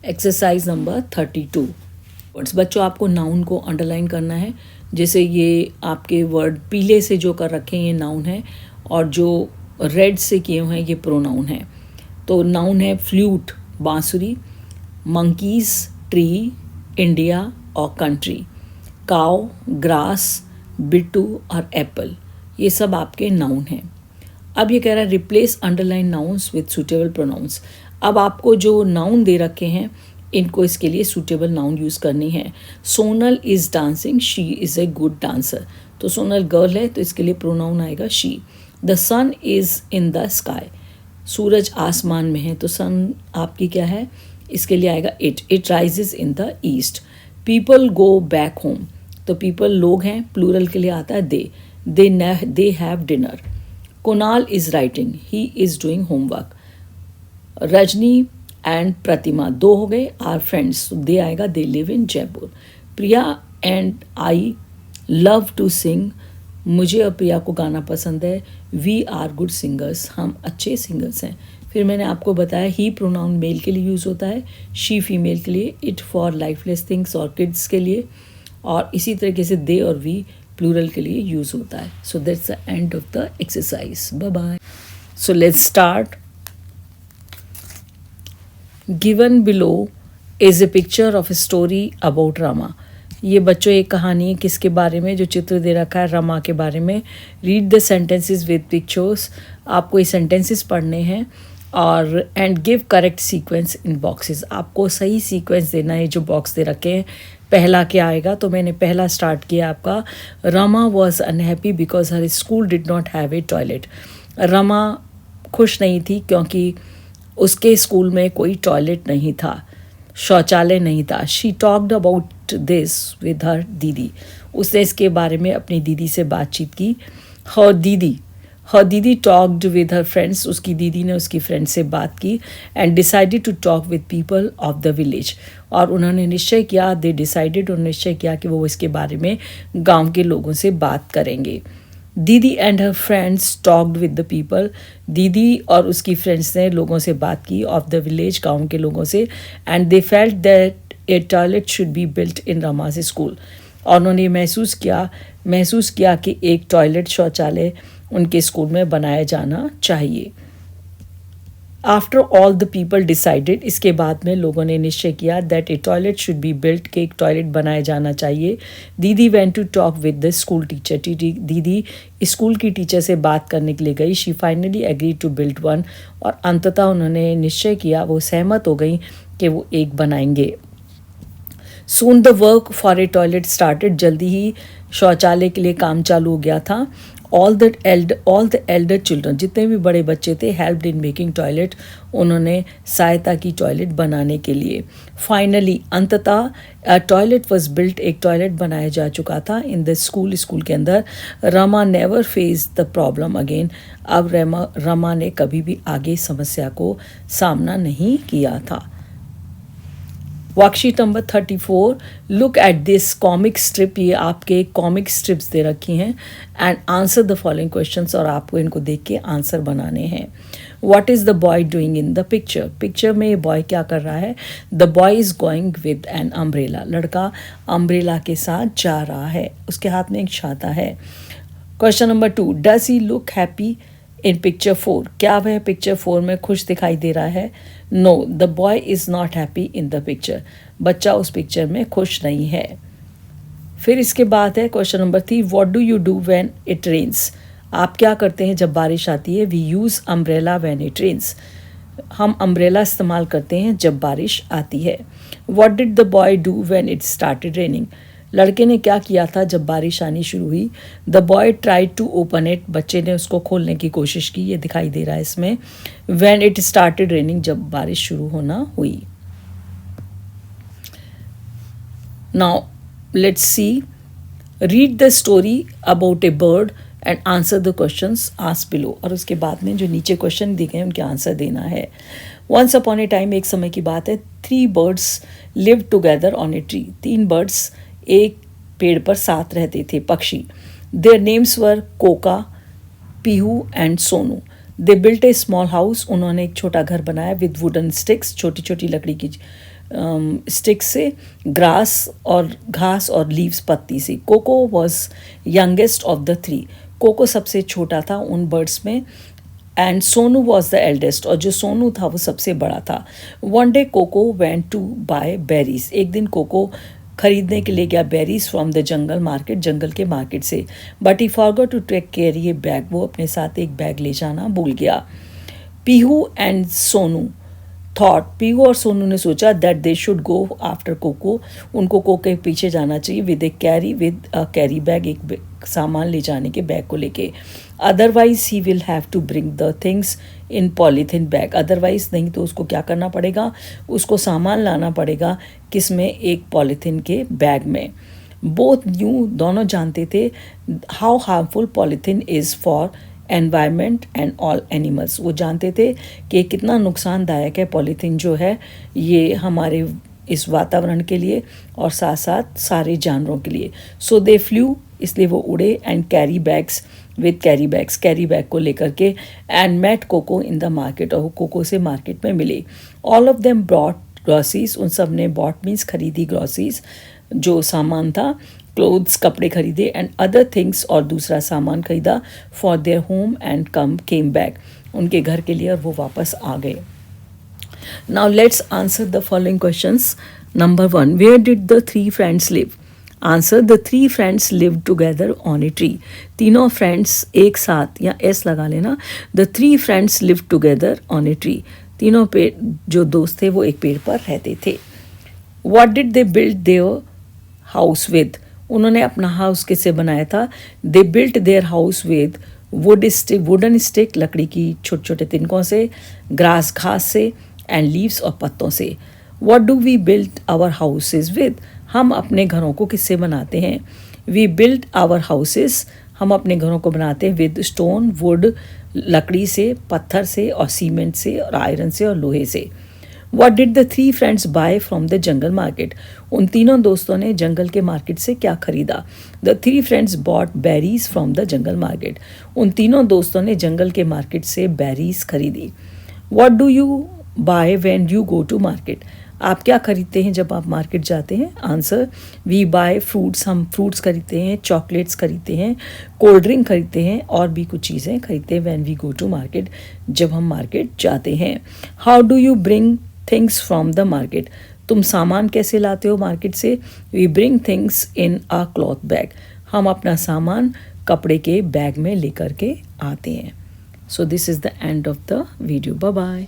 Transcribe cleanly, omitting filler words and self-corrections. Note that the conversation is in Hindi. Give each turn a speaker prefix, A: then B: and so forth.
A: Exercise number 32 words. बच्चों आपको नाउन को अंडरलाइन करना है। जैसे ये आपके वर्ड पीले से जो कर रखे हैं ये नाउन है और जो रेड से किए हुए हैं ये प्रोनाउन है। तो नाउन है फ्लूट बांसुरी, मंकीज ट्री, इंडिया और कंट्री, काउ ग्रास, बिट्टू और एप्पल, ये सब आपके नाउन हैं। अब ये कह रहा है replace underline nouns with suitable pronouns. अब आपको जो नाउन दे रखे हैं इनको इसके लिए सूटेबल नाउन यूज़ करनी है। Sonal is dancing, she is a good dancer. तो सोनल गर्ल है तो इसके लिए प्रोनाउन आएगा she. The sun is in the sky, सूरज आसमान में है तो सन आपकी क्या है, इसके लिए आएगा it rises in the east. People go back home, तो पीपल लोग हैं, प्लूरल के लिए आता है they have dinner. Kunal is writing, he is doing homework. Rajni and Pratima दो हो गए, आर फ्रेंड्स, दे आएगा they live in Jaipur. Priya and I love to sing, मुझे और प्रिया को गाना पसंद है। वी आर गुड सिंगर्स, हम अच्छे सिंगर्स हैं। फिर मैंने आपको बताया ही प्रोनाउन मेल के लिए यूज़ होता है, शी फीमेल के लिए, इट फॉर लाइफलेस थिंग्स और किड्स के लिए, और इसी तरीके से दे और वी प्लूरल के लिए यूज़ होता है। So that's the end of the exercise. Bye bye. So let's start. Given below is a picture of a story about Rama. ये बच्चों एक कहानी है किसके बारे में, जो चित्र दे रखा है रमा के बारे में। Read the sentences with pictures, आपको ये सेंटेंसेस पढ़ने हैं और and give correct sequence in boxes, आपको सही सीक्वेंस देना है जो बॉक्स दे रखे हैं। पहला क्या आएगा, तो मैंने पहला स्टार्ट किया आपका, Rama was unhappy because her school did not have a toilet. Rama खुश नहीं थी क्योंकि उसके स्कूल में कोई टॉयलेट नहीं था, शौचालय नहीं था। She talked about this with her दीदी, उसने इसके बारे में अपनी दीदी से बातचीत की। हर दीदी टॉक्ड विद हर फ्रेंड्स, उसकी दीदी ने उसकी फ्रेंड से बात की। And decided to talk with people of the village, और उन्होंने निश्चय किया, दे डिसाइडेड, उन्होंने निश्चय किया कि वो इसके बारे में गांव के लोगों से बात करेंगे। दीदी and her friends talked with the people, दीदी और उसकी फ्रेंड्स ने लोगों से बात की, ऑफ द विलेज, गांव के लोगों से। And they felt that a toilet should be built in Rama's school, और उन्होंने महसूस किया कि एक टॉयलेट शौचालय उनके स्कूल में बनाया जाना चाहिए। After all the people decided, इसके बाद में लोगों ने निश्चय किया, that a toilet should be built, कि एक टॉयलेट बनाया जाना चाहिए। Didi went to talk with the school teacher, दीदी स्कूल की टीचर से बात करने के लिए गई। She finally agreed to build one, और अंततः उन्होंने निश्चय किया, वो सहमत हो गई कि वो एक बनाएंगे। Soon the work for a toilet started, जल्दी ही शौचालय के लिए काम चालू हो गया था। ऑल द एल्डर चिल्ड्रन, जितने भी बड़े बच्चे थे, हेल्प्ड इन मेकिंग टॉयलेट, उन्होंने सहायता की टॉयलेट बनाने के लिए। फाइनली, अंततः टॉयलेट वॉज बिल्ट, एक टॉयलेट बनाया जा चुका था इन द स्कूल के अंदर। Rama never face the problem again, अब रमा ने कभी भी आगे समस्या को सामना नहीं किया था। Worksheet number 34, look at this comic strip, ये आपके कॉमिक स्ट्रिप्स दे रखी हैं, and answer the following questions, और आपको इनको देख के आंसर बनाने हैं। What is the boy doing in the picture, picture में ये बॉय क्या कर रहा है। The boy is going with an umbrella, लड़का अम्ब्रेला के साथ जा रहा है, उसके हाथ में एक छाता है। Question number 2, does he look happy in picture 4, क्या वह पिक्चर 4 में खुश दिखाई दे रहा है। No, the boy is not happy in the picture, बच्चा उस पिक्चर में खुश नहीं है। फिर इसके बाद है question number 3, what do you do when it rains, आप क्या करते हैं जब बारिश आती है। We use umbrella when it rains, हम अम्ब्रेला इस्तेमाल करते हैं जब बारिश आती है। What did the boy do when it started raining, लड़के ने क्या किया था जब बारिश आनी शुरू हुई। The boy tried to open it, बच्चे ने उसको खोलने की कोशिश की, ये दिखाई दे रहा है इसमें। व्हेन इट स्टार्टेड रेनिंग, जब बारिश शुरू होना हुई। Now let's see, read the story about A bird and answer the questions asked below, और उसके बाद में जो नीचे क्वेश्चन दिए गए हैं उनके आंसर देना है। वंस अपॉन ए टाइम, एक समय की बात है, 3 birds live together on a tree, 3 birds एक पेड़ पर साथ रहते थे, पक्षी। Their names were Coca, Pihu and Sonu. They built A small house, उन्होंने एक छोटा घर बनाया, विद वुडन स्टिक्स, छोटी छोटी लकड़ी की स्टिक से, ग्रास और घास और लीव्स पत्ती से। Koko was youngest of the three, Koko सबसे छोटा था उन बर्ड्स में, and Sonu was the eldest, और जो सोनू था वो सबसे बड़ा था। One day Koko went to buy berries, एक दिन कोको खरीदने के लिए गया berries from the jungle market, जंगल के मार्केट से। But he forgot to take carry a bag, वो अपने साथ एक बैग ले जाना भूल गया। पीहू एंड सोनू थॉट, पीहू और सोनू ने सोचा that they should go after Koko, उनको कोको के पीछे जाना चाहिए विद कैरी बैग, एक सामान ले जाने के बैग को लेके। Otherwise he will have to bring the things in polythene bag, otherwise नहीं तो उसको क्या करना पड़ेगा, उसको सामान लाना पड़ेगा किस में, एक पॉलीथीन के बैग में। बोथ न्यू, दोनों जानते थे, how harmful polythene is for environment and all animals, वो जानते थे कि कितना नुकसानदायक है पॉलीथीन जो है ये हमारे इस वातावरण के लिए और साथ साथ सारे जानवरों के लिए। सो दे फ्लू, इसलिए वो उड़े, and carry bags with carry bag को लेकर के, and met Koko in the market, और कोको से मार्केट में मिले। All of them brought groceries, उन सब ने बॉट मीन्स खरीदी, ग्रॉसरीज जो सामान था, क्लोथ्स कपड़े खरीदे, एंड अदर थिंग्स और दूसरा सामान खरीदा, for their home and came back, उनके घर के लिए, और वो वापस आ गए। Now let's answer the following questions. Number 1, where did the three friends live? Answer, the three friends live together on a tree, तीनों फ्रेंड्स एक साथ, या एस लगा लेना, the three friends live together on a tree, तीनों पेड़ जो दोस्त थे वो एक पेड़ पर रहते थे। What did they build their house with? उन्होंने अपना हाउस किससे बनाया था? They built their house with wooden stick, लकड़ी की छोटे छोटे तिनकों से, ग्रास घास से, एंड लीव्स और पत्तों से। What do we build our houses with? हम अपने घरों को किससे बनाते हैं? वी बिल्ड आवर हाउसेज, हम अपने घरों को बनाते हैं विद स्टोन, वुड, लकड़ी से, पत्थर से, और सीमेंट से, और आयरन से, और लोहे से। What did the three friends buy from the jungle market? उन तीनों दोस्तों ने जंगल के मार्केट से क्या खरीदा? The three friends bought berries from the jungle market. उन तीनों दोस्तों ने जंगल के मार्केट से बेरीज खरीदी। What do you buy when you go to market? आप क्या खरीदते हैं जब आप मार्केट जाते हैं? आंसर, वी बाय फ्रूट्स, हम फ्रूट्स खरीदते हैं, चॉकलेट्स खरीदते हैं, कोल्ड ड्रिंक खरीदते हैं, और भी कुछ चीज़ें खरीदते हैं when we go to market, जब हम मार्केट जाते हैं। How do you bring things from the market? तुम सामान कैसे लाते हो मार्केट से? We bring things in a cloth bag, हम अपना सामान कपड़े के बैग में लेकर के आते हैं। So this is the end of the video. Bye bye.